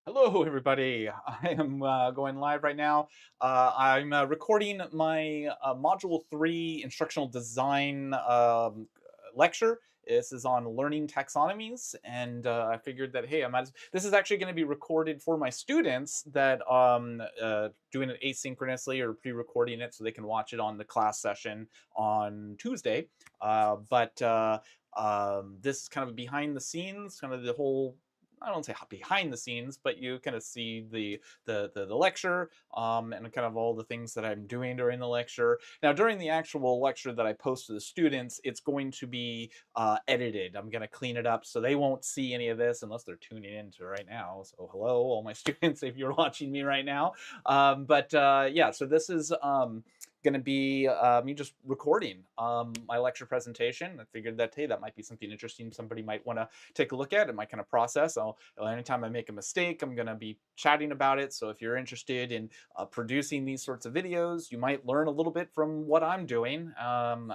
Hello, everybody. I am going live right now. I'm recording my Module 3 Instructional Design lecture. This is on learning taxonomies, and I figured that, hey, this is actually going to be recorded for my students that doing it asynchronously or pre-recording it so they can watch it on the class session on Tuesday. But this is kind of behind the scenes, kind of the whole I don't say behind the scenes, but you kind of see the lecture and kind of all the things that I'm doing during the lecture. Now, during the actual lecture that I post to the students, it's going to be edited. I'm going to clean it up so they won't see any of this unless they're tuning into right now. So, hello, all my students, if you're watching me right now. Yeah, so this is going to be me just recording my lecture presentation. I figured that, hey, that might be something interesting somebody might want to take a look at in my kind of process. Anytime I make a mistake, I'm going to be chatting about it. So if you're interested in producing these sorts of videos, you might learn a little bit from what I'm doing. I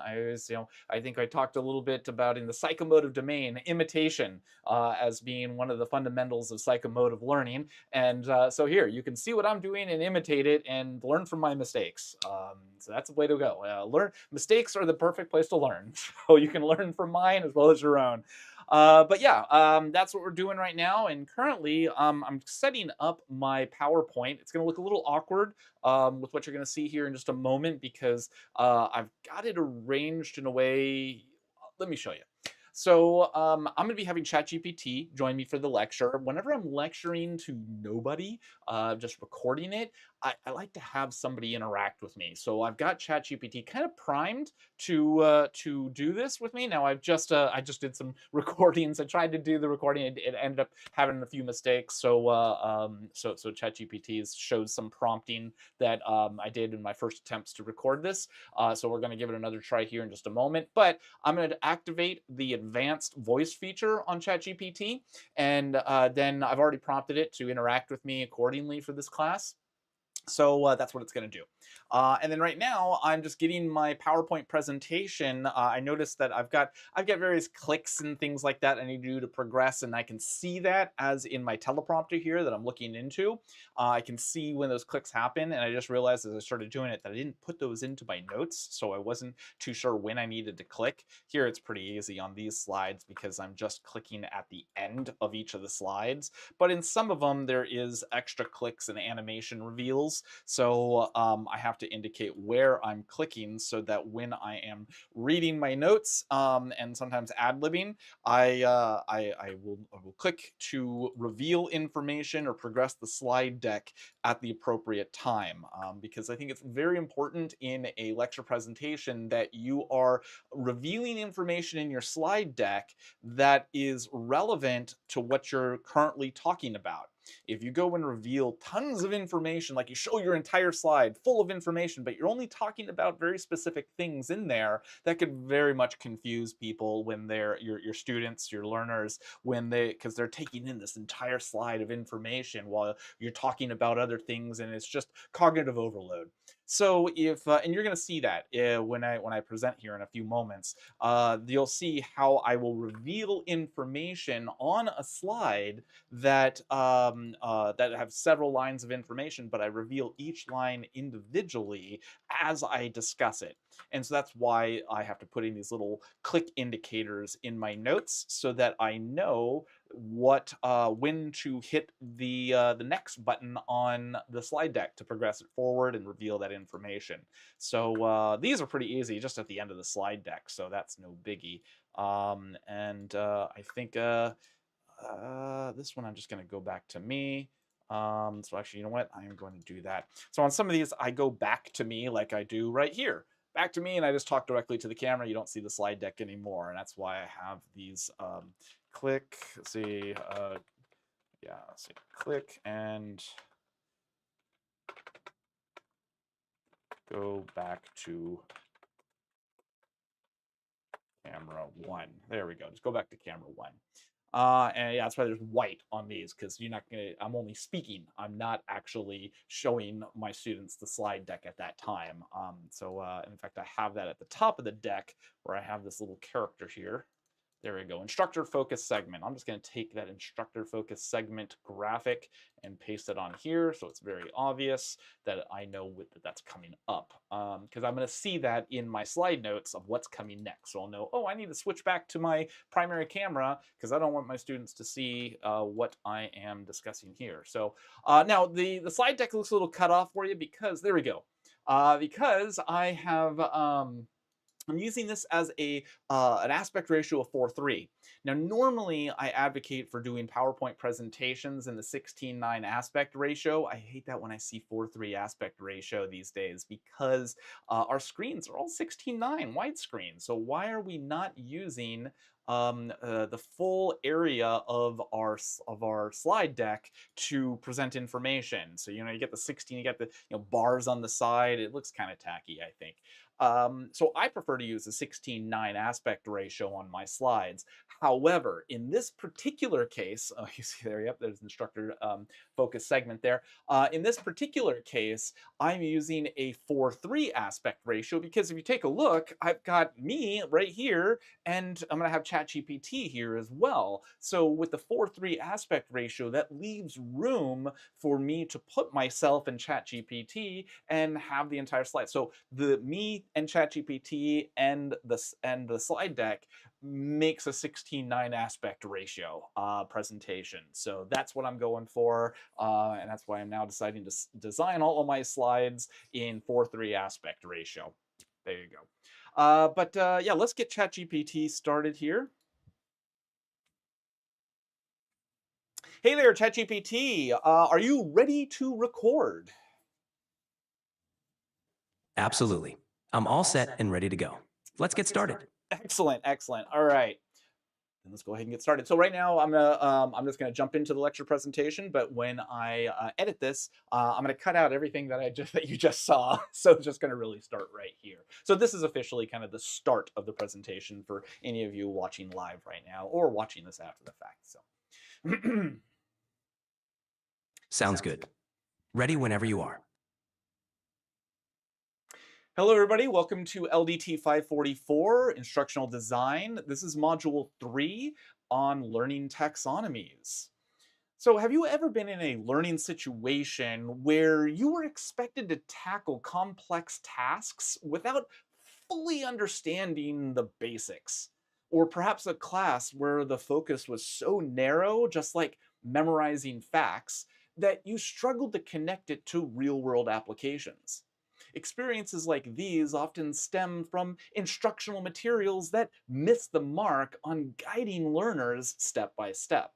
think I talked a little bit about in the psychomotive domain, imitation as being one of the fundamentals of psychomotive learning. And so here, you can see what I'm doing and imitate it and learn from my mistakes. So that's the way to go. Learn mistakes are the perfect place to learn. So you can learn from mine as well as your own. That's what we're doing right now. And currently, I'm setting up my PowerPoint. It's going to look a little awkward with what you're going to see here in just a moment because I've got it arranged in a way. Let me show you. I'm going to be having ChatGPT join me for the lecture. Whenever I'm lecturing to nobody, just recording it, I like to have somebody interact with me. So I've got ChatGPT kind of primed to do this with me. Now I just did some recordings. I tried to do the recording. It ended up having a few mistakes. So ChatGPT showed some prompting that I did in my first attempts to record this. So we're going to give it another try here in just a moment. But I'm going to activate the advanced voice feature on ChatGPT, and then I've already prompted it to interact with me accordingly for this class. So that's what it's going to do. And then right now, I'm just getting my PowerPoint presentation. I noticed that I've got various clicks and things like that I need to do to progress, and I can see that as in my teleprompter here that I'm looking into. I can see when those clicks happen, and I just realized as I started doing it that I didn't put those into my notes, so I wasn't too sure when I needed to click. Here, it's pretty easy on these slides because I'm just clicking at the end of each of the slides. But in some of them, there is extra clicks and animation reveals. So I have to indicate where I'm clicking so that when I am reading my notes and sometimes ad-libbing, I will click to reveal information or progress the slide deck at the appropriate time because I think it's very important in a lecture presentation that you are revealing information in your slide deck that is relevant to what you're currently talking about. If you go and reveal tons of information, like you show your entire slide full of information, but you're only talking about very specific things in there, that could very much confuse people when they're your students, your learners, when because they're taking in this entire slide of information while you're talking about other things, and it's just cognitive overload. So if and you're going to see that when I present here in a few moments, you'll see how I will reveal information on a slide that have several lines of information, but I reveal each line individually as I discuss it. And so that's why I have to put in these little click indicators in my notes so that I know what when to hit the next button on the slide deck to progress it forward and reveal that information. So these are pretty easy, just at the end of the slide deck, so that's no biggie. I think this one I'm just going to go back to me. So actually, you know what? I am going to do that. So on some of these, I go back to me like I do right here. Back to me, and I just talk directly to the camera. You don't see the slide deck anymore, and that's why I have these click. Let's see, let's see, click and go back to camera one. There we go. Just go back to camera one. And yeah, that's why there's white on these because you're not gonna. I'm only speaking. I'm not actually showing my students the slide deck at that time. In fact, I have that at the top of the deck where I have this little character here. There we go. Instructor focus segment. I'm just going to take that instructor focus segment graphic and paste it on here so it's very obvious that I know that that's coming up. Because I'm going to see that in my slide notes of what's coming next. So I'll know, oh, I need to switch back to my primary camera because I don't want my students to see what I am discussing here. So now the slide deck looks a little cut off for you because, there we go. Because I have... I'm using this as an aspect ratio of 4:3. Now, normally I advocate for doing PowerPoint presentations in the 16:9 aspect ratio. I hate that when I see 4:3 aspect ratio these days because our screens are all 16:9 widescreen. So why are we not using the full area of our slide deck to present information? So you get the 16, you get the bars on the side. It looks kind of tacky, I think. So I prefer to use a 16:9 aspect ratio on my slides. However, in this particular case, oh, you see there, yep, there's instructor focus segment there. In this particular case, I'm using a 4:3 aspect ratio because if you take a look, I've got me right here, and I'm going to have ChatGPT here as well. So with the 4:3 aspect ratio, that leaves room for me to put myself in ChatGPT and have the entire slide. So the me and ChatGPT and the slide deck makes a 16:9 aspect ratio presentation. So that's what I'm going for, and that's why I'm now deciding to design all of my slides in 4:3 aspect ratio. There you go. But yeah, let's get ChatGPT started here. Hey there, ChatGPT. Are you ready to record? Absolutely. I'm all set and ready to go. Let's get started. Excellent, excellent. All right. Then let's go ahead and get started. So right now I'm just gonna jump into the lecture presentation, but when I edit this, I'm gonna cut out everything that you just saw. So it's just gonna really start right here. So this is officially kind of the start of the presentation for any of you watching live right now or watching this after the fact. So Sounds good. Ready whenever you are. hello, everybody. Welcome to LDT 544, Instructional Design. This is Module 3 on Learning Taxonomies. So have you ever been in a learning situation where you were expected to tackle complex tasks without fully understanding the basics? Or perhaps a class where the focus was so narrow, just like memorizing facts, that you struggled to connect it to real-world applications? Experiences like these often stem from instructional materials that miss the mark on guiding learners step by step.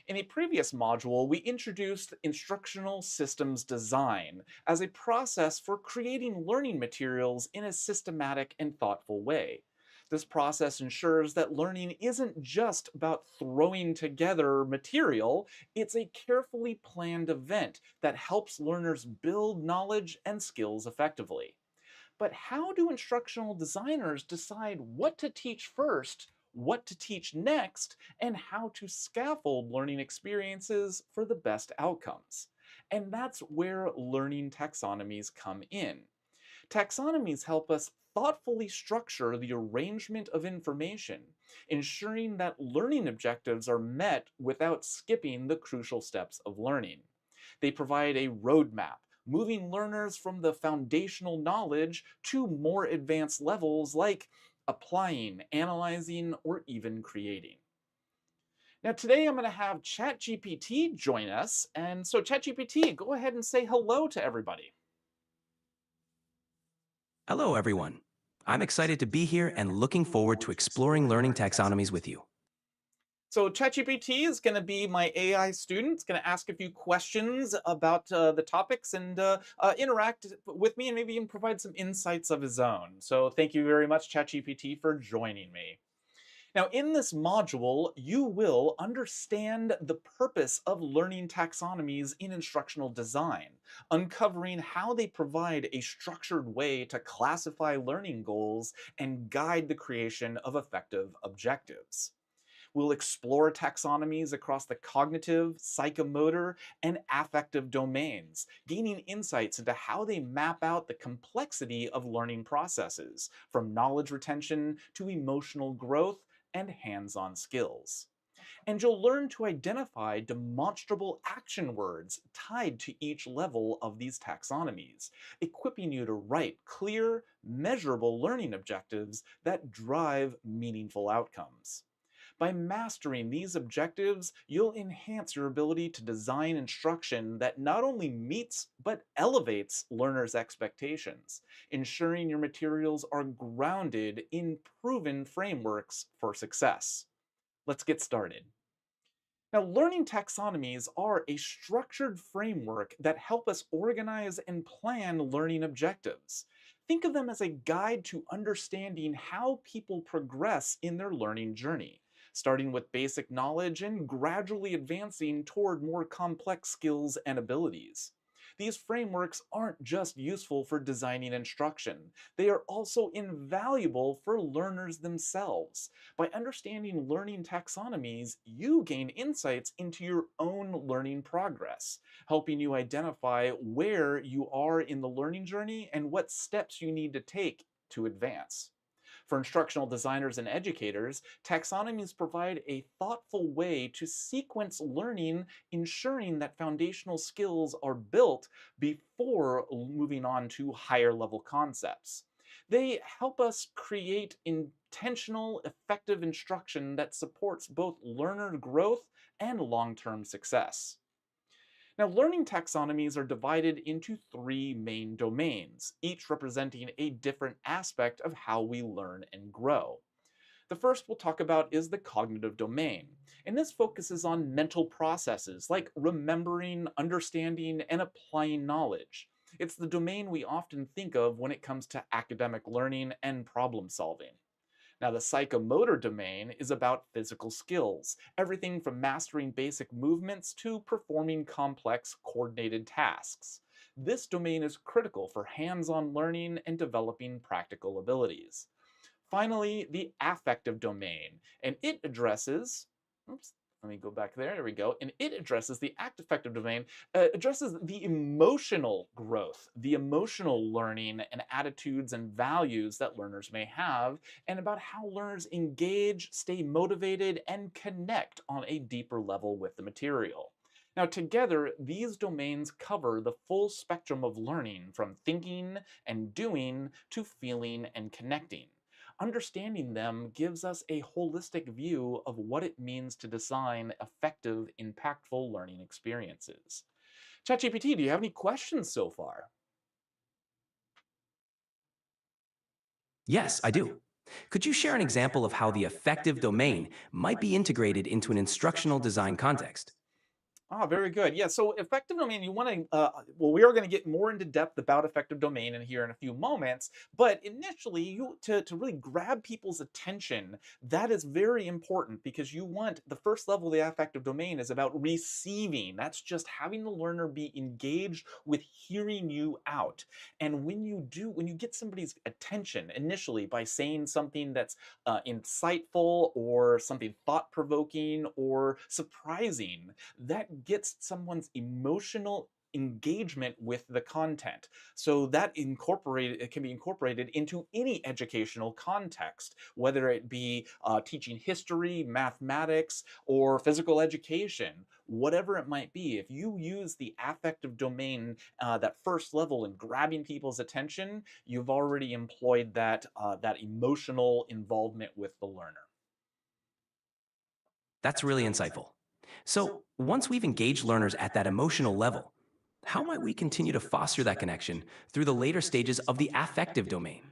In a previous module, we introduced instructional systems design as a process for creating learning materials in a systematic and thoughtful way. This process ensures that learning isn't just about throwing together material, it's a carefully planned event that helps learners build knowledge and skills effectively. But how do instructional designers decide what to teach first, what to teach next, and how to scaffold learning experiences for the best outcomes? And that's where learning taxonomies come in. Taxonomies help us thoughtfully structure the arrangement of information, ensuring that learning objectives are met without skipping the crucial steps of learning. They provide a roadmap, moving learners from the foundational knowledge to more advanced levels like applying, analyzing, or even creating. Now, today I'm going to have ChatGPT join us. And so, ChatGPT, go ahead and say hello to everybody. Hello, everyone. I'm excited to be here and looking forward to exploring learning taxonomies with you. So ChatGPT is going to be my AI student. It's going to ask a few questions about the topics and interact with me and maybe even provide some insights of his own. So thank you very much, ChatGPT, for joining me. Now, in this module, you will understand the purpose of learning taxonomies in instructional design, uncovering how they provide a structured way to classify learning goals and guide the creation of effective objectives. We'll explore taxonomies across the cognitive, psychomotor, and affective domains, gaining insights into how they map out the complexity of learning processes, from knowledge retention to emotional growth and hands on skills. And you'll learn to identify demonstrable action words tied to each level of these taxonomies, equipping you to write clear, measurable learning objectives that drive meaningful outcomes. By mastering these objectives, you'll enhance your ability to design instruction that not only meets but elevates learners' expectations, ensuring your materials are grounded in proven frameworks for success. Let's get started. Now, learning taxonomies are a structured framework that help us organize and plan learning objectives. Think of them as a guide to understanding how people progress in their learning journey, starting with basic knowledge and gradually advancing toward more complex skills and abilities. These frameworks aren't just useful for designing instruction, they are also invaluable for learners themselves. By understanding learning taxonomies, you gain insights into your own learning progress, helping you identify where you are in the learning journey and what steps you need to take to advance. For instructional designers and educators, taxonomies provide a thoughtful way to sequence learning, ensuring that foundational skills are built before moving on to higher level concepts. They help us create intentional, effective instruction that supports both learner growth and long term success. Now, learning taxonomies are divided into three main domains, each representing a different aspect of how we learn and grow. The first we'll talk about is the cognitive domain, and this focuses on mental processes like remembering, understanding, and applying knowledge. It's the domain we often think of when it comes to academic learning and problem solving. Now, the psychomotor domain is about physical skills, everything from mastering basic movements to performing complex, coordinated tasks. This domain is critical for hands on learning and developing practical abilities. Finally, the affective domain, and it addresses, oops, let me go back there, there we go, and it addresses the affective domain, addresses the emotional growth, the emotional learning and attitudes and values that learners may have, and about how learners engage, stay motivated, and connect on a deeper level with the material. Now, together, these domains cover the full spectrum of learning from thinking and doing to feeling and connecting. Understanding them gives us a holistic view of what it means to design effective, impactful learning experiences. ChatGPT, do you have any questions so far? Yes, I do. Could you share an example of how the affective domain might be integrated into an instructional design context? Ah, very good. Yeah, so effective domain, you want to, well, we are going to get more into depth about effective domain in here in a few moments, but initially, to really grab people's attention, that is very important because you want the first level of the affective domain is about receiving. That's just having the learner be engaged with hearing you out. And when you get somebody's attention initially by saying something that's insightful or something thought provoking or surprising, that gets someone's emotional engagement with the content. So that incorporated it can be incorporated into any educational context, whether it be teaching history, mathematics, or physical education, whatever it might be. If you use the affective domain, that first level in grabbing people's attention, you've already employed that emotional involvement with the learner. That's really insightful. So, once we've engaged learners at that emotional level, how might we continue to foster that connection through the later stages of the affective domain?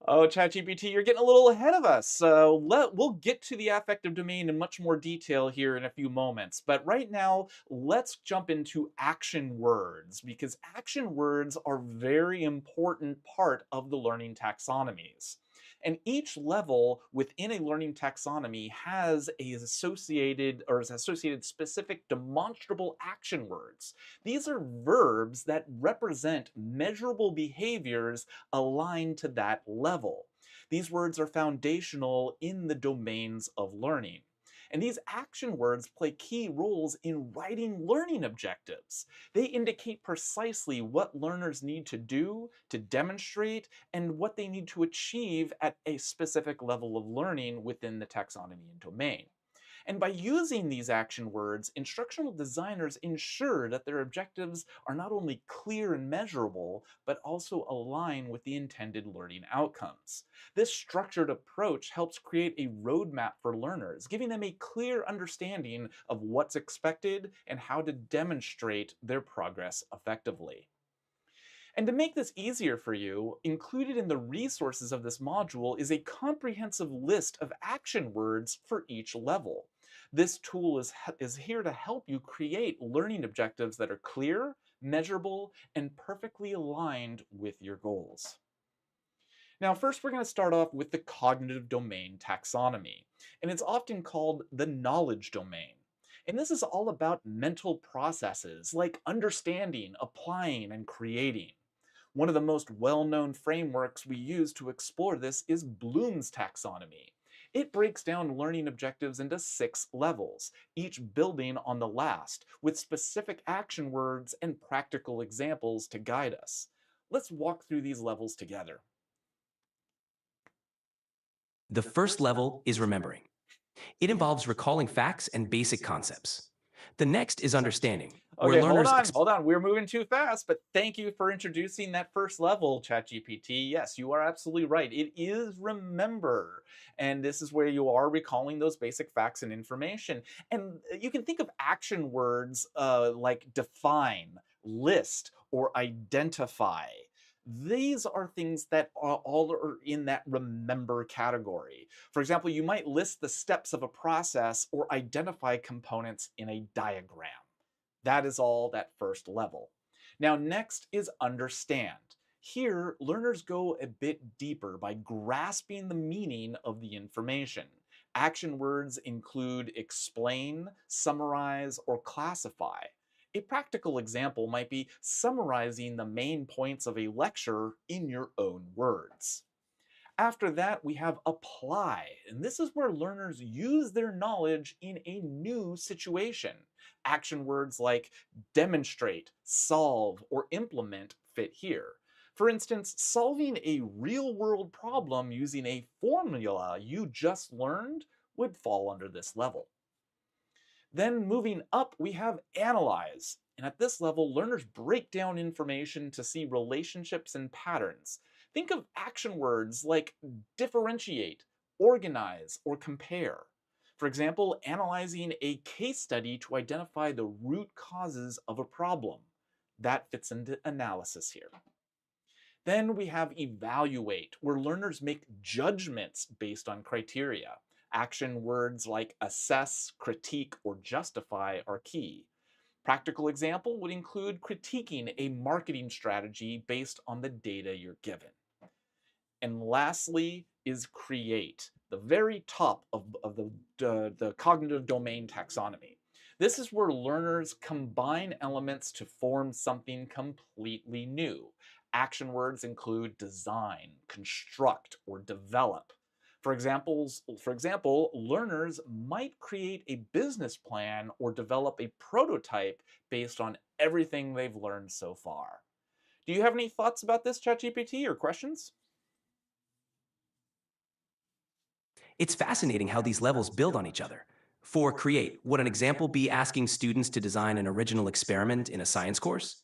Oh, ChatGPT, you're getting a little ahead of us. We'll get to the affective domain in much more detail here in a few moments. But right now, let's jump into action words because action words are very important part of the learning taxonomies. And each level within a learning taxonomy has is associated specific demonstrable action words. These are verbs that represent measurable behaviors aligned to that level. These words are foundational in the domains of learning. And these action words play key roles in writing learning objectives. They indicate precisely what learners need to do to demonstrate and what they need to achieve at a specific level of learning within the taxonomy and domain. And by using these action words, instructional designers ensure that their objectives are not only clear and measurable, but also align with the intended learning outcomes. This structured approach helps create a roadmap for learners, giving them a clear understanding of what's expected and how to demonstrate their progress effectively. And to make this easier for you, included in the resources of this module is a comprehensive list of action words for each level. This tool is here to help you create learning objectives that are clear, measurable, and perfectly aligned with your goals. Now, first, we're going to start off with the cognitive domain taxonomy, and it's often called the knowledge domain. And this is all about mental processes like understanding, applying, and creating. One of the most well known frameworks we use to explore this is Bloom's taxonomy. It breaks down learning objectives into 6 levels, each building on the last, with specific action words and practical examples to guide us. Let's walk through these levels together. The first level is remembering. It involves recalling facts and basic concepts. The next is understanding, where Okay, hold learners on, hold on. We're moving too fast, but thank you for introducing that first level, ChatGPT. Yes, you are absolutely right. It is remember. And this is where you are recalling those basic facts and information. And you can think of action words like define, list, or identify. These are things that are all are in that remember category. For example, you might list the steps of a process or identify components in a diagram. That is all that first level. Now, next is understand. Here, learners go a bit deeper by grasping the meaning of the information. Action words include explain, summarize, or classify. A practical example might be summarizing the main points of a lecture in your own words. After that, we have apply, and this is where learners use their knowledge in a new situation. Action words like demonstrate, solve, or implement fit here. For instance, solving a real world problem using a formula you just learned would fall under this level. Then moving up, we have analyze. And at this level, learners break down information to see relationships and patterns. Think of action words like differentiate, organize, or compare. For example, analyzing a case study to identify the root causes of a problem. That fits into analysis here. Then we have evaluate, where learners make judgments based on criteria. Action words like assess, critique, or justify are key. Practical example would include critiquing a marketing strategy based on the data you're given. And lastly is create, the very top of the cognitive domain taxonomy. This is where learners combine elements to form something completely new. Action words include design, construct, or develop. For example, learners might create a business plan or develop a prototype based on everything they've learned so far. Do you have any thoughts about this, ChatGPT, or questions? It's fascinating how these levels build on each other. For create, would an example be asking students to design an original experiment in a science course?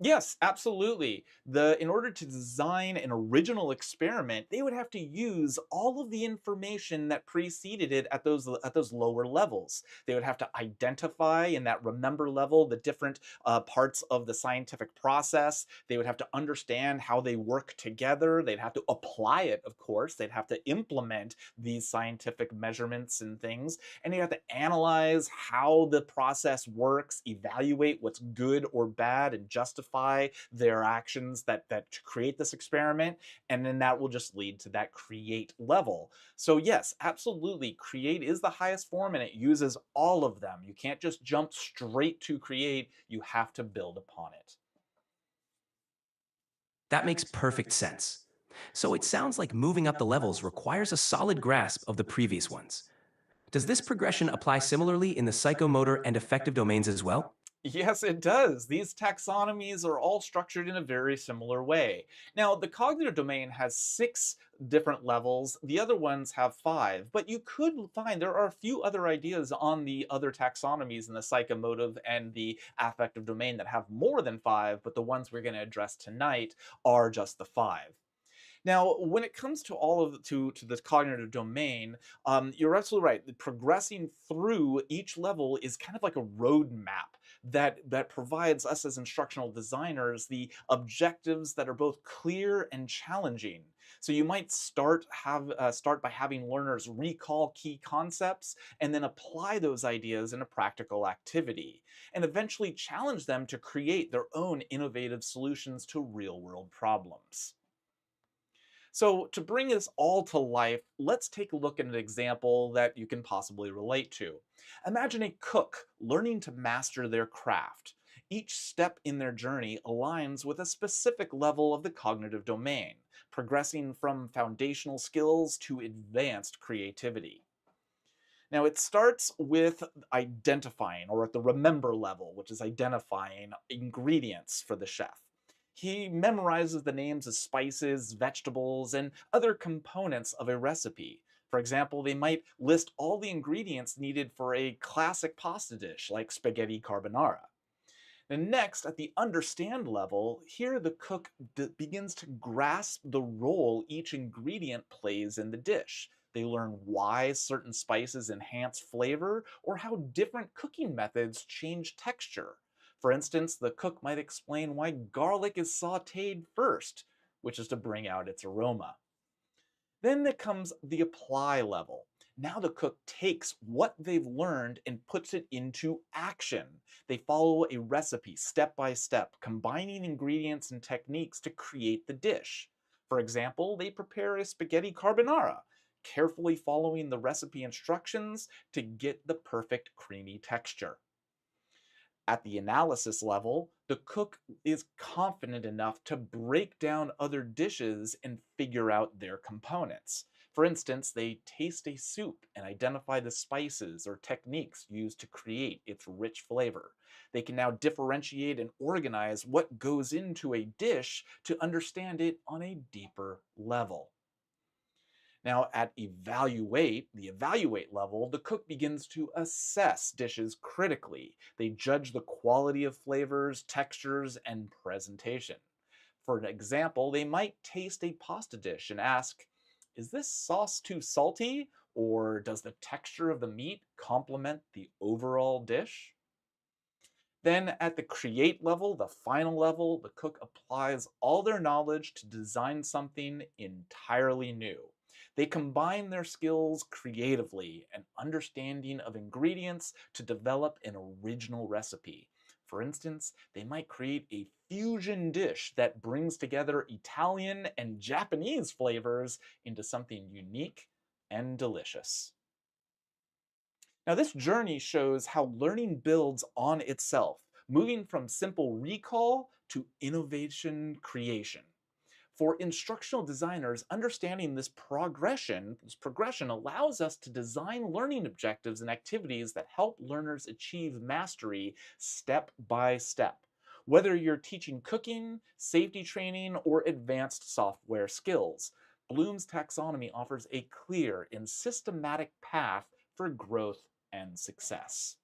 Yes, absolutely. In order to design an original experiment, they would have to use all of the information that preceded it at those lower levels. They would have to identify in that remember level the different parts of the scientific process. They would have to understand how they work together. They'd have to apply it, of course. They'd have to implement these scientific measurements and things, and they have to analyze how the process works, evaluate what's good or bad, and justify their actions that create this experiment, and then that will just lead to that create level. So yes, absolutely, create is the highest form and it uses all of them. You can't just jump straight to create, you have to build upon it. That makes perfect sense. So it sounds like moving up the levels requires a solid grasp of the previous ones. Does this progression apply similarly in the psychomotor and affective domains as well? Yes, it does. These taxonomies are all structured in a very similar way. Now, the cognitive domain has six different levels, the other ones have five, but you could find there are a few other ideas on the other taxonomies in the psychomotive and the affective domain that have more than five, but the ones we're going to address tonight are just the five. Now, when it comes to all of to this cognitive domain, you're absolutely right. Progressing through each level is kind of like a roadmap that provides us as instructional designers the objectives that are both clear and challenging. So you might start by having learners recall key concepts and then apply those ideas in a practical activity, and eventually challenge them to create their own innovative solutions to real world problems. So, to bring this all to life, let's take a look at an example that you can possibly relate to. Imagine a cook learning to master their craft. Each step in their journey aligns with a specific level of the cognitive domain, progressing from foundational skills to advanced creativity. Now, it starts with identifying, or at the remember level, which is identifying ingredients for the chef. He memorizes the names of spices, vegetables, and other components of a recipe. For example, they might list all the ingredients needed for a classic pasta dish like spaghetti carbonara. And next, at the understand level, here the cook begins to grasp the role each ingredient plays in the dish. They learn why certain spices enhance flavor or how different cooking methods change texture. For instance, the cook might explain why garlic is sauteed first, which is to bring out its aroma. Then there comes the apply level. Now the cook takes what they've learned and puts it into action. They follow a recipe step by step, combining ingredients and techniques to create the dish. For example, they prepare a spaghetti carbonara, carefully following the recipe instructions to get the perfect creamy texture. At the analysis level, the cook is confident enough to break down other dishes and figure out their components. For instance, they taste a soup and identify the spices or techniques used to create its rich flavor. They can now differentiate and organize what goes into a dish to understand it on a deeper level. Now, at the evaluate level, the cook begins to assess dishes critically. They judge the quality of flavors, textures, and presentation. For an example, they might taste a pasta dish and ask, is this sauce too salty? Or does the texture of the meat complement the overall dish? Then at the create level, the final level, the cook applies all their knowledge to design something entirely new. They combine their skills creatively and understanding of ingredients to develop an original recipe. For instance, they might create a fusion dish that brings together Italian and Japanese flavors into something unique and delicious. Now, this journey shows how learning builds on itself, moving from simple recall to innovation creation. For instructional designers, understanding this progression allows us to design learning objectives and activities that help learners achieve mastery step by step. Whether you're teaching cooking, safety training, or advanced software skills, Bloom's taxonomy offers a clear and systematic path for growth and success.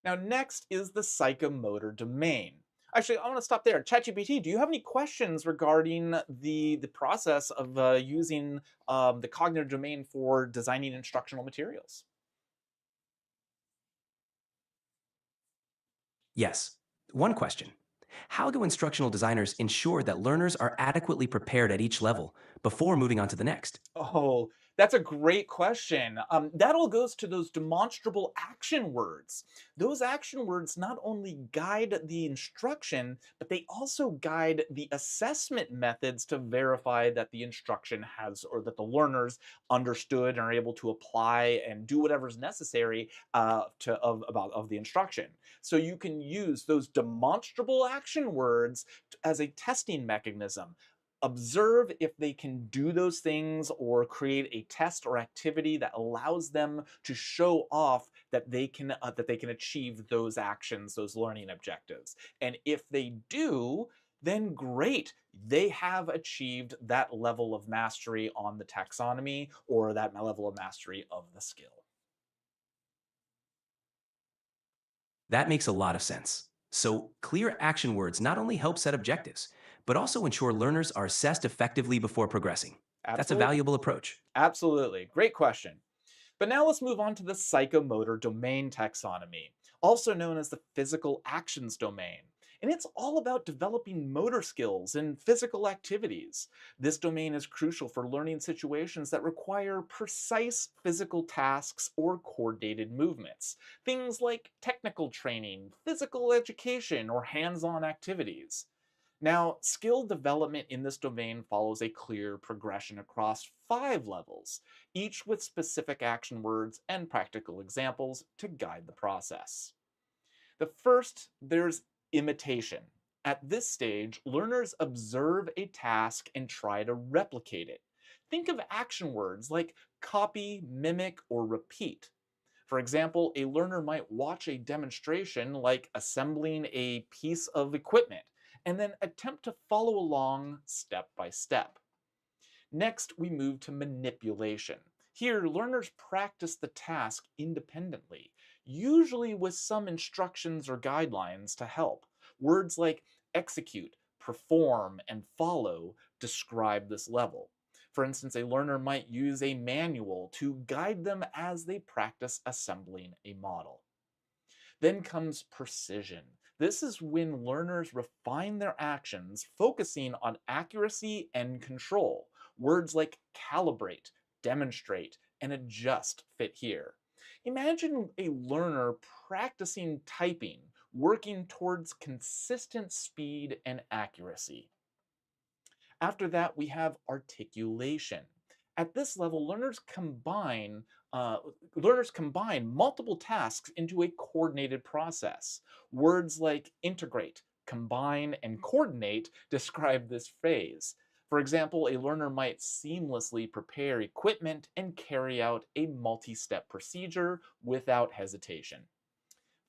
Now, next is the psychomotor domain. Actually, I want to stop there. ChatGPT, do you have any questions regarding the process of using the cognitive domain for designing instructional materials? Yes. One question. How do instructional designers ensure that learners are adequately prepared at each level before moving on to the next? Oh, that's a great question. That all goes to those demonstrable action words. Those action words not only guide the instruction, but they also guide the assessment methods to verify that the instruction has, or that the learners understood and are able to apply and do whatever's necessary of the instruction. So you can use those demonstrable action words as a testing mechanism. Observe if they can do those things or create a test or activity that allows them to show off that they can achieve those actions, those learning objectives. And if they do, then great. They have achieved that level of mastery on the taxonomy or that level of mastery of the skill. That makes a lot of sense. So, clear action words not only help set objectives, but also ensure learners are assessed effectively before progressing. That's a Absolutely. valuable approach. Absolutely. Great question. But now let's move on to the psychomotor domain taxonomy, also known as the physical actions domain. And it's all about developing motor skills and physical activities. This domain is crucial for learning situations that require precise physical tasks or coordinated movements. Things like technical training, physical education, or hands on activities. Now, skill development in this domain follows a clear progression across 5 levels, each with specific action words and practical examples to guide the process. The first, there's imitation. At this stage, learners observe a task and try to replicate it. Think of action words like copy, mimic, or repeat. For example, a learner might watch a demonstration like assembling a piece of equipment and then attempt to follow along step by step. Next, we move to manipulation. Here, learners practice the task independently, usually with some instructions or guidelines to help. Words like execute, perform, and follow describe this level. For instance, a learner might use a manual to guide them as they practice assembling a model. Then comes precision. This is when learners refine their actions, focusing on accuracy and control. Words like calibrate, demonstrate, and adjust fit here. Imagine a learner practicing typing, working towards consistent speed and accuracy. After that, we have articulation. At this level, learners combine multiple tasks into a coordinated process. Words like integrate, combine, and coordinate describe this phase. For example, a learner might seamlessly prepare equipment and carry out a multi step procedure without hesitation.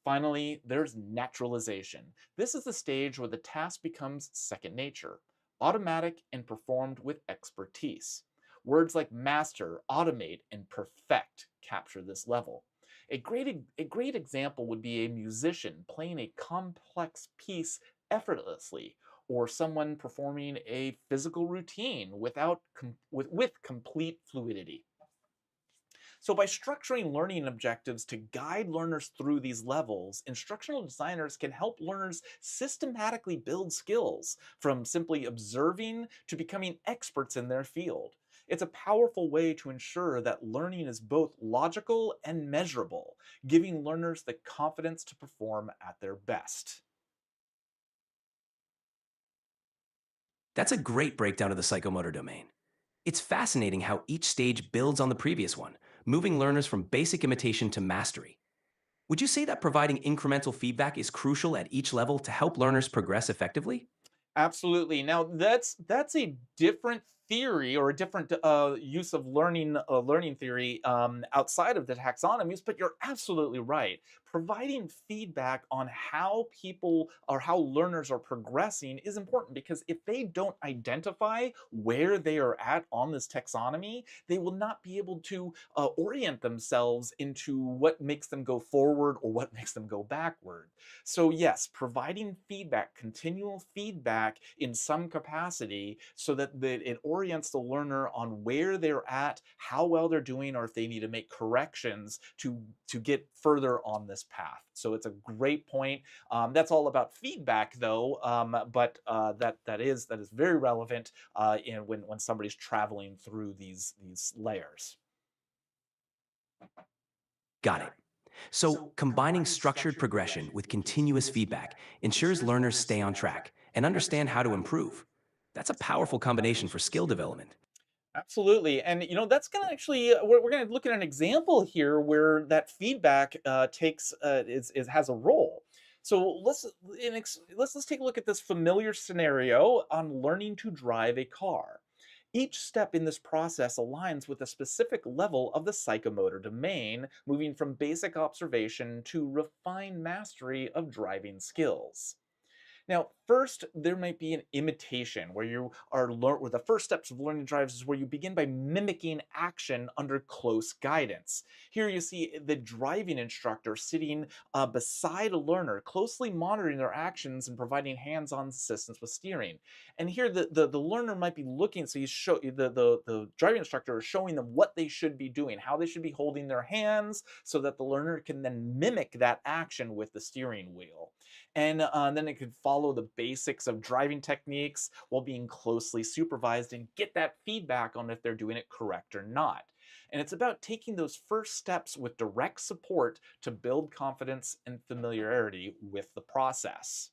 Finally, there's naturalization. This is the stage where the task becomes second nature, automatic and performed with expertise. Words like master, automate, and perfect capture this level. A great example would be a musician playing a complex piece effortlessly, or someone performing a physical routine with complete fluidity. So, by structuring learning objectives to guide learners through these levels, instructional designers can help learners systematically build skills from simply observing to becoming experts in their field. It's a powerful way to ensure that learning is both logical and measurable, giving learners the confidence to perform at their best. That's a great breakdown of the psychomotor domain. It's fascinating how each stage builds on the previous one, moving learners from basic imitation to mastery. Would you say that providing incremental feedback is crucial at each level to help learners progress effectively? Absolutely. Now that's a different theory or a different use of learning theory outside of the taxonomies, but you're absolutely right. Providing feedback on how people or how learners are progressing is important because if they don't identify where they are at on this taxonomy, they will not be able to orient themselves into what makes them go forward or what makes them go backward. So, yes, providing feedback, continual feedback in some capacity so that it orients the learner on where they're at, how well they're doing, or if they need to make corrections to get further on this path. So it's a great point. That's all about feedback, though, but that is very relevant in when somebody's traveling through these layers. Got it. So, combining structured progression with continuous feedback ensures learners stay on track and understand how to improve. That's a powerful combination for skill development. Absolutely, and that's going to actually we're going to look at an example here where that feedback takes is has a role. So let's take a look at this familiar scenario on learning to drive a car. Each step in this process aligns with a specific level of the psychomotor domain, moving from basic observation to refined mastery of driving skills. Now, first, there might be an imitation where the first steps of learning drives is where you begin by mimicking action under close guidance. Here you see the driving instructor sitting beside a learner, closely monitoring their actions and providing hands-on assistance with steering. And here the learner might be looking, so the driving instructor is showing them what they should be doing, how they should be holding their hands, so that the learner can then mimic that action with the steering wheel. And then it could follow the basics of driving techniques while being closely supervised and get that feedback on if they're doing it correct or not. And it's about taking those first steps with direct support to build confidence and familiarity with the process.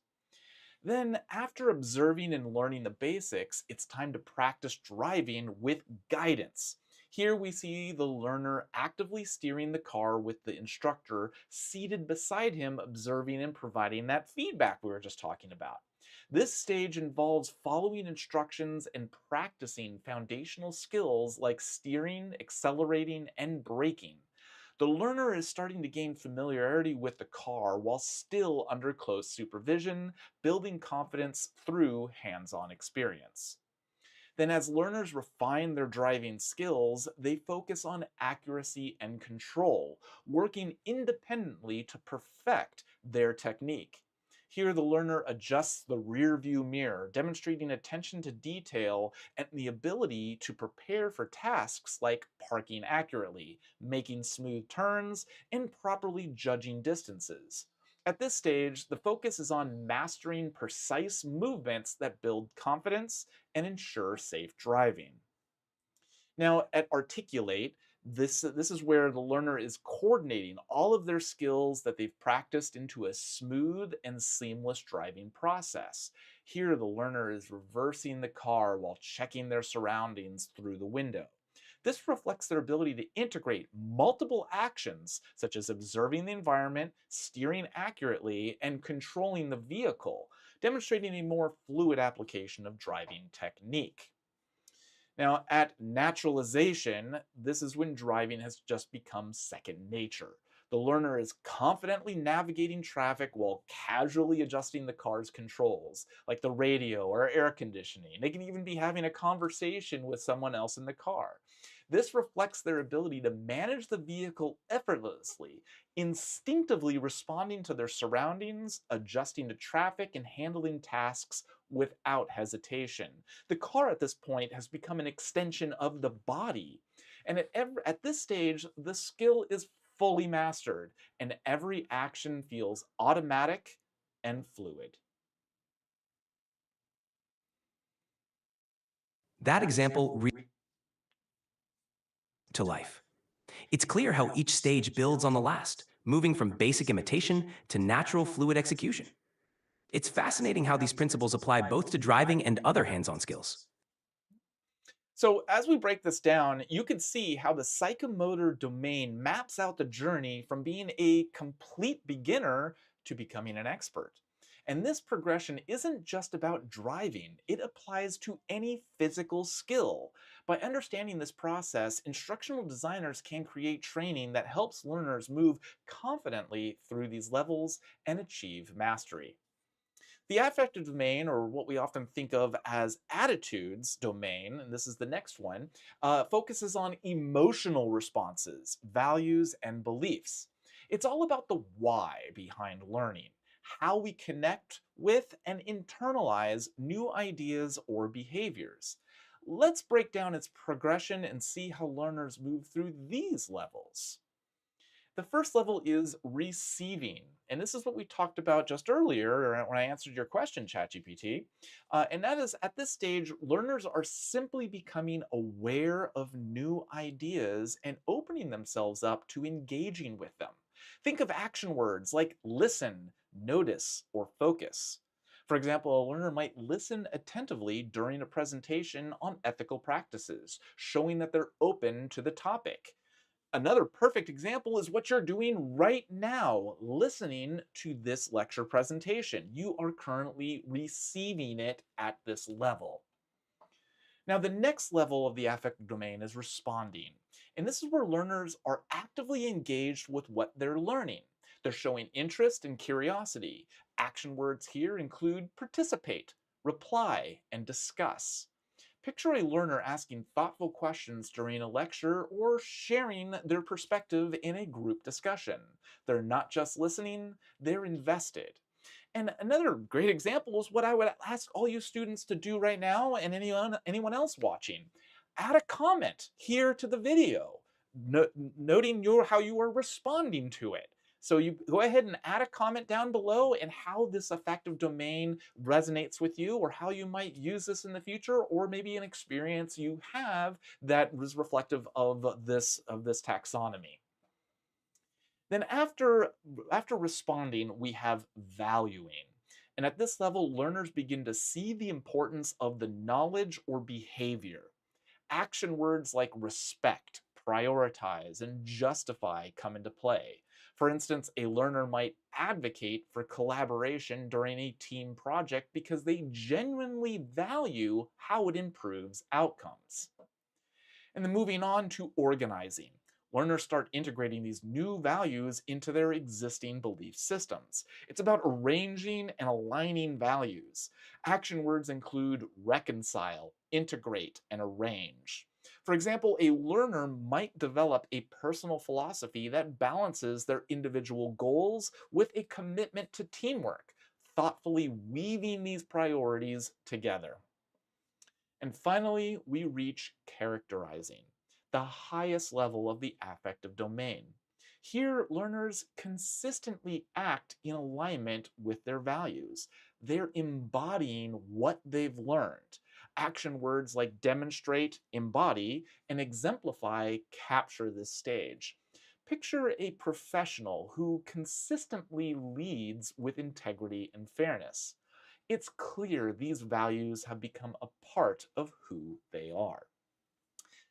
Then, after observing and learning the basics, it's time to practice driving with guidance. Here we see the learner actively steering the car with the instructor seated beside him, observing and providing that feedback we were just talking about. This stage involves following instructions and practicing foundational skills like steering, accelerating, and braking. The learner is starting to gain familiarity with the car while still under close supervision, building confidence through hands on experience. Then, as learners refine their driving skills, they focus on accuracy and control, working independently to perfect their technique. Here, the learner adjusts the rear view mirror, demonstrating attention to detail and the ability to prepare for tasks like parking accurately, making smooth turns, and properly judging distances. At this stage, the focus is on mastering precise movements that build confidence and ensure safe driving. Now, at Articulate, this is where the learner is coordinating all of their skills that they've practiced into a smooth and seamless driving process. Here, the learner is reversing the car while checking their surroundings through the window. This reflects their ability to integrate multiple actions, such as observing the environment, steering accurately, and controlling the vehicle, demonstrating a more fluid application of driving technique. Now, at naturalization, this is when driving has just become second nature. The learner is confidently navigating traffic while casually adjusting the car's controls, like the radio or air conditioning. They can even be having a conversation with someone else in the car. This reflects their ability to manage the vehicle effortlessly, instinctively responding to their surroundings, adjusting to traffic, and handling tasks without hesitation. The car at this point has become an extension of the body. And at this stage, the skill is fully mastered, and every action feels automatic and fluid. That example to life. It's clear how each stage builds on the last, moving from basic imitation to natural fluid execution. It's fascinating how these principles apply both to driving and other hands on skills. So, as we break this down, you can see how the psychomotor domain maps out the journey from being a complete beginner to becoming an expert. And this progression isn't just about driving, it applies to any physical skill. By understanding this process, instructional designers can create training that helps learners move confidently through these levels and achieve mastery. The affective domain, or what we often think of as attitudes domain, and this is the next one, focuses on emotional responses, values, and beliefs. It's all about the why behind learning, how we connect with and internalize new ideas or behaviors. Let's break down its progression and see how learners move through these levels. The first level is receiving. And this is what we talked about just earlier when I answered your question, ChatGPT. And that is at this stage, learners are simply becoming aware of new ideas and opening themselves up to engaging with them. Think of action words like listen, notice, or focus. For example, a learner might listen attentively during a presentation on ethical practices, showing that they're open to the topic. Another perfect example is what you're doing right now, listening to this lecture presentation. You are currently receiving it at this level. Now, the next level of the affective domain is responding. And this is where learners are actively engaged with what they're learning. They're showing interest and curiosity. Action words here include participate, reply, and discuss. Picture a learner asking thoughtful questions during a lecture or sharing their perspective in a group discussion. They're not just listening, they're invested. And another great example is what I would ask all you students to do right now and anyone else watching. Add a comment here to the video, noting how you are responding to it. So you go ahead and add a comment down below and how this affective domain resonates with you or how you might use this in the future or maybe an experience you have that was reflective of this taxonomy. Then after responding, we have valuing. And at this level, learners begin to see the importance of the knowledge or behavior. Action words like respect, prioritize, and justify come into play. For instance, a learner might advocate for collaboration during a team project because they genuinely value how it improves outcomes. And then moving on to organizing. Learners start integrating these new values into their existing belief systems. It's about arranging and aligning values. Action words include reconcile, integrate, and arrange. For example, a learner might develop a personal philosophy that balances their individual goals with a commitment to teamwork, thoughtfully weaving these priorities together. And finally, we reach characterizing, the highest level of the affective domain. Here, learners consistently act in alignment with their values. They're embodying what they've learned. Action words like demonstrate, embody, and exemplify capture this stage. Picture a professional who consistently leads with integrity and fairness. It's clear these values have become a part of who they are.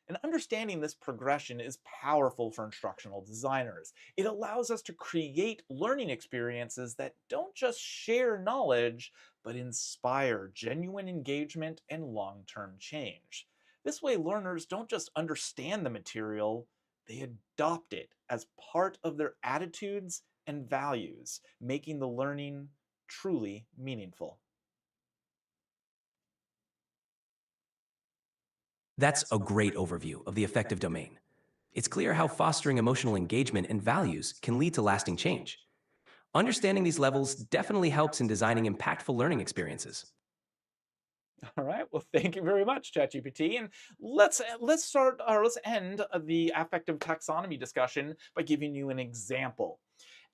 And understanding this progression is powerful for instructional designers. It allows us to create learning experiences that don't just share knowledge, but inspire genuine engagement and long term change. This way, learners don't just understand the material, they adopt it as part of their attitudes and values, making the learning truly meaningful. That's a great overview of the affective domain. It's clear how fostering emotional engagement and values can lead to lasting change. Understanding these levels definitely helps in designing impactful learning experiences. All right. Well, thank you very much, ChatGPT. And let's end the affective taxonomy discussion by giving you an example.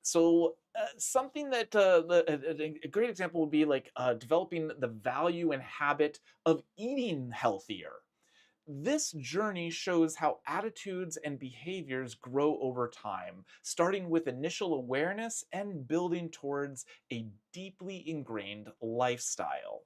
So, something that a great example would be like developing the value and habit of eating healthier. This journey shows how attitudes and behaviors grow over time, starting with initial awareness and building towards a deeply ingrained lifestyle.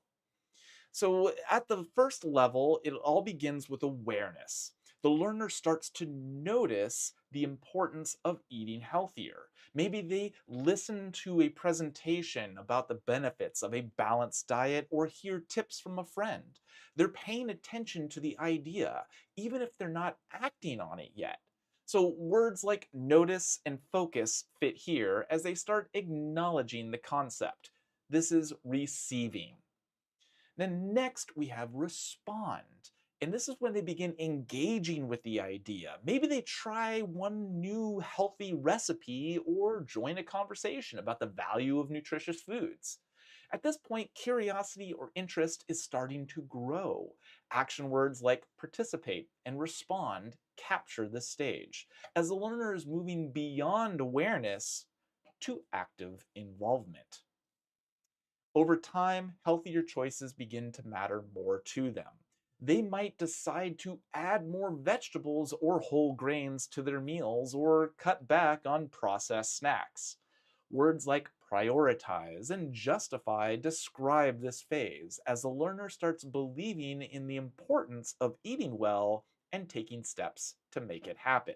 So, at the first level, it all begins with awareness. The learner starts to notice the importance of eating healthier. Maybe they listen to a presentation about the benefits of a balanced diet or hear tips from a friend. They're paying attention to the idea, even if they're not acting on it yet. So, words like notice and focus fit here as they start acknowledging the concept. This is receiving. Then next we have respond. And this is when they begin engaging with the idea. Maybe they try one new healthy recipe or join a conversation about the value of nutritious foods. At this point, curiosity or interest is starting to grow. Action words like participate and respond capture this stage, as the learner is moving beyond awareness to active involvement. Over time, healthier choices begin to matter more to them. They might decide to add more vegetables or whole grains to their meals or cut back on processed snacks. Words like prioritize and justify describe this phase as the learner starts believing in the importance of eating well and taking steps to make it happen.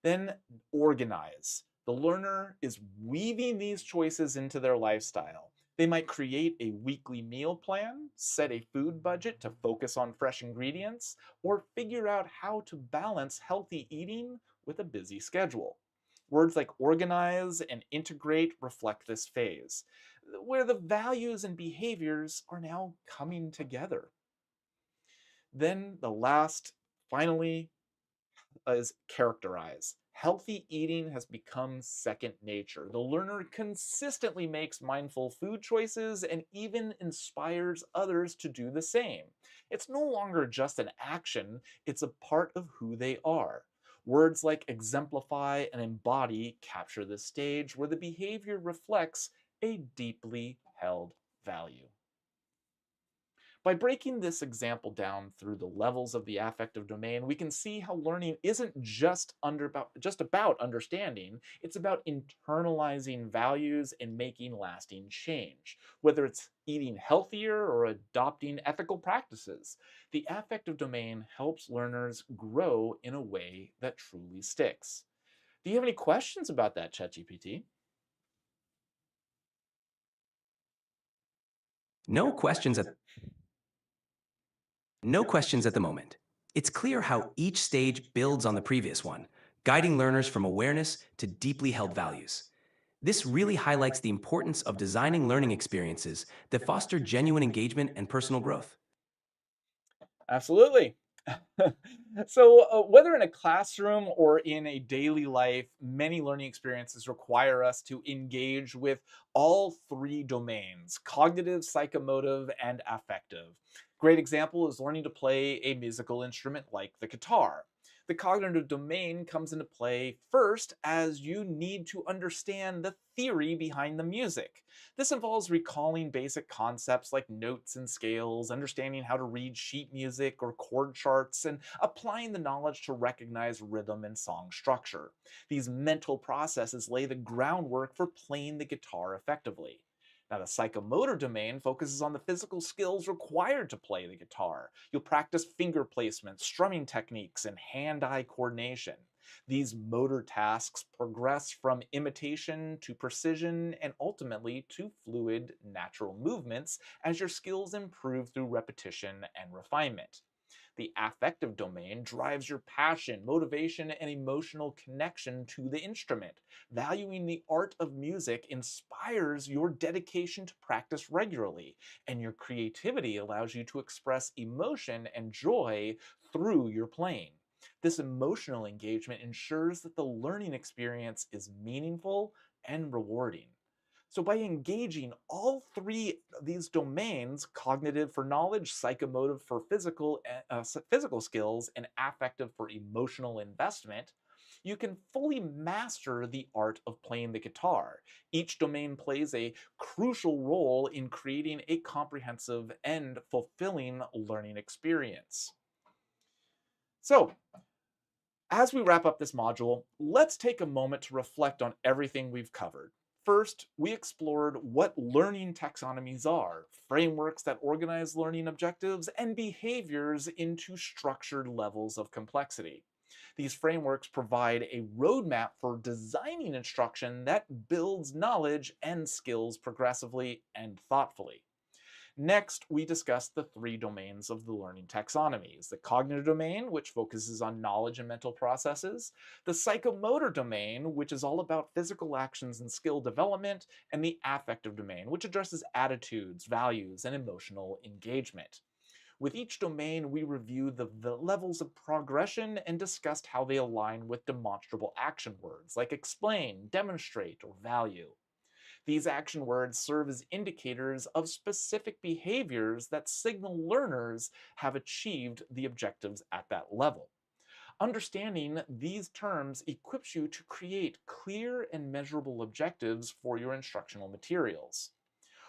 Then organize. The learner is weaving these choices into their lifestyle. They might create a weekly meal plan, set a food budget to focus on fresh ingredients, or figure out how to balance healthy eating with a busy schedule. Words like organize and integrate reflect this phase, where the values and behaviors are now coming together. Then the last, finally, is characterize. Healthy eating has become second nature. The learner consistently makes mindful food choices and even inspires others to do the same. It's no longer just an action, it's a part of who they are. Words like exemplify and embody capture the stage where the behavior reflects a deeply held value. By breaking this example down through the levels of the affective domain, we can see how learning isn't just about understanding, it's about internalizing values and making lasting change. Whether it's eating healthier or adopting ethical practices, the affective domain helps learners grow in a way that truly sticks. Do you have any questions about that, ChatGPT? No questions at No questions at the moment. It's clear how each stage builds on the previous one, guiding learners from awareness to deeply held values. This really highlights the importance of designing learning experiences that foster genuine engagement and personal growth. Absolutely. So, whether in a classroom or in a daily life, many learning experiences require us to engage with all three domains: cognitive, psychomotive, and affective. Great example is learning to play a musical instrument like the guitar. The cognitive domain comes into play first as you need to understand the theory behind the music. This involves recalling basic concepts like notes and scales, understanding how to read sheet music or chord charts, and applying the knowledge to recognize rhythm and song structure. These mental processes lay the groundwork for playing the guitar effectively. Now, the psychomotor domain focuses on the physical skills required to play the guitar. You'll practice finger placement, strumming techniques, and hand eye coordination. These motor tasks progress from imitation to precision and ultimately to fluid, natural movements as your skills improve through repetition and refinement. The affective domain drives your passion, motivation, and emotional connection to the instrument. Valuing the art of music inspires your dedication to practice regularly, and your creativity allows you to express emotion and joy through your playing. This emotional engagement ensures that the learning experience is meaningful and rewarding. So, by engaging all three of these domains, cognitive for knowledge, psychomotive for physical skills, and affective for emotional investment, you can fully master the art of playing the guitar. Each domain plays a crucial role in creating a comprehensive and fulfilling learning experience. So, as we wrap up this module, let's take a moment to reflect on everything we've covered. First, we explored what learning taxonomies are, frameworks that organize learning objectives and behaviors into structured levels of complexity. These frameworks provide a roadmap for designing instruction that builds knowledge and skills progressively and thoughtfully. Next, we discussed the three domains of the learning taxonomies: the cognitive domain, which focuses on knowledge and mental processes, the psychomotor domain, which is all about physical actions and skill development, and the affective domain, which addresses attitudes, values, and emotional engagement. With each domain, we reviewed the levels of progression and discussed how they align with demonstrable action words like explain, demonstrate, or value. These action words serve as indicators of specific behaviors that signal learners have achieved the objectives at that level. Understanding these terms equips you to create clear and measurable objectives for your instructional materials.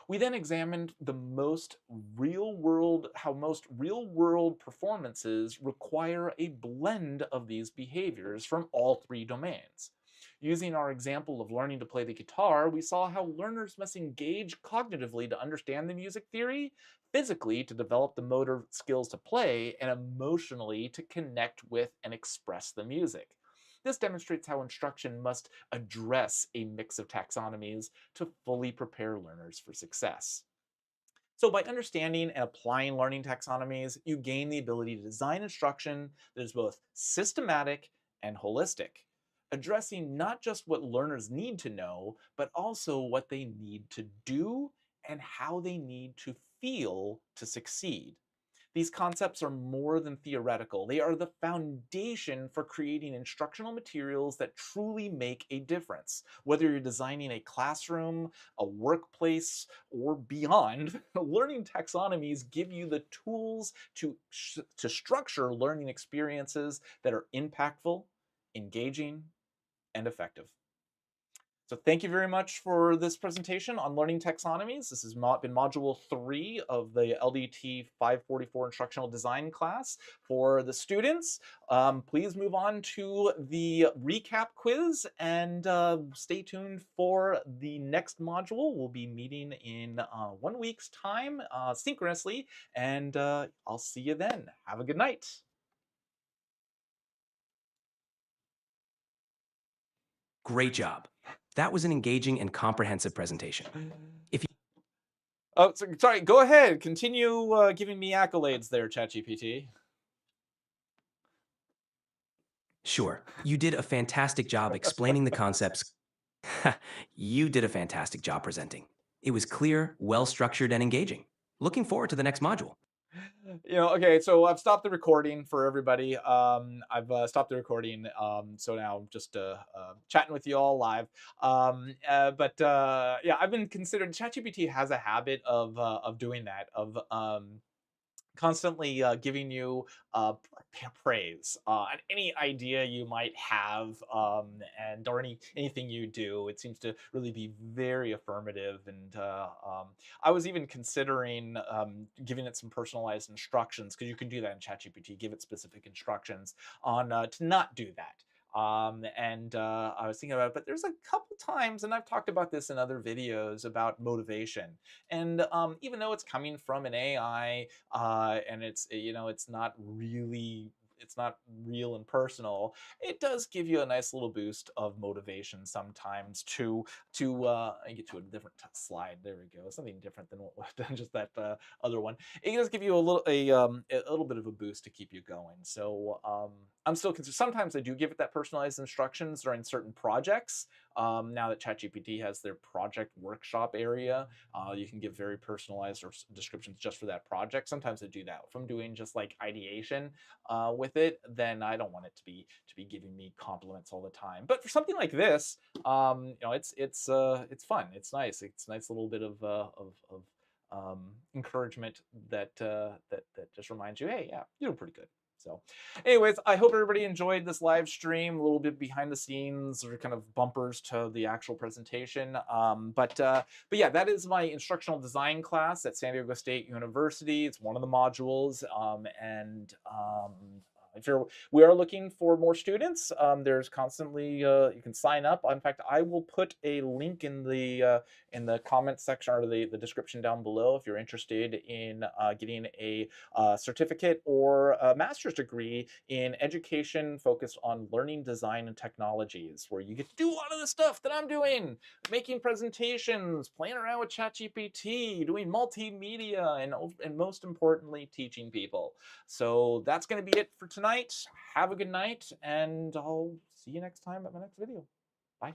We then examined the most real world how most real world performances require a blend of these behaviors from all three domains. Using our example of learning to play the guitar, we saw how learners must engage cognitively to understand the music theory, physically to develop the motor skills to play, and emotionally to connect with and express the music. This demonstrates how instruction must address a mix of taxonomies to fully prepare learners for success. So, by understanding and applying learning taxonomies, you gain the ability to design instruction that is both systematic and holistic, addressing not just what learners need to know, but also what they need to do and how they need to feel to succeed. These concepts are more than theoretical. They are the foundation for creating instructional materials that truly make a difference. Whether you're designing a classroom, a workplace, or beyond, learning taxonomies give you the tools to structure learning experiences that are impactful, engaging, and effective. So thank you very much for this presentation on learning taxonomies. This has been module 3 of the LDT 544 instructional design class. For the students, please move on to the recap quiz and stay tuned for the next module. We'll be meeting in 1 week's time synchronously, and I'll see you then. Have a good night. Great job. That was an engaging and comprehensive presentation. If you Oh, sorry. Go ahead. Continue giving me accolades there, ChatGPT. Sure, you did a fantastic job explaining the concepts. You did a fantastic job presenting. It was clear, well structured, and engaging. Looking forward to the next module. Okay, so I've stopped the recording for everybody. I've stopped the recording. So now I'm just chatting with you all live. But yeah, I've been considering ChatGPT has a habit of doing that, of constantly giving you praise and any idea you might have, and or anything you do. It seems to really be very affirmative, and I was even considering giving it some personalized instructions, because you can do that in ChatGPT. Give it specific instructions on to not do that. And I was thinking about it, but there's a couple times, and I've talked about this in other videos about motivation. And even though it's coming from an AI, and it's not really, it's not real and personal, it does give you a nice little boost of motivation sometimes to I get to a different slide. There we go. Something different than what than just that other one. It does give you a little bit of a boost to keep you going. So I'm still consider sometimes I do give it that personalized instructions during certain projects. Now that ChatGPT has their project workshop area, you can give very personalized descriptions just for that project. Sometimes I do that. If I'm doing just like ideation with it, then I don't want it to be giving me compliments all the time. But for something like this, it's fun. It's nice. It's a nice little bit of encouragement that just reminds you, hey, yeah, you're doing pretty good. So, anyways, I hope everybody enjoyed this live stream. A little bit behind the scenes, or kind of bumpers to the actual presentation. But yeah, that is my instructional design class at San Diego State University. It's one of the modules, and if you're we are looking for more students. There's constantly you can sign up. In fact, I will put a link in the comment section, or the description down below, if you're interested in getting a certificate or a master's degree in education focused on learning design and technologies, where you get to do a lot of the stuff that I'm doing, making presentations, playing around with ChatGPT, doing multimedia, and most importantly, teaching people. So that's going to be it for tonight. Have a good night, and I'll see you next time at my next video. Bye.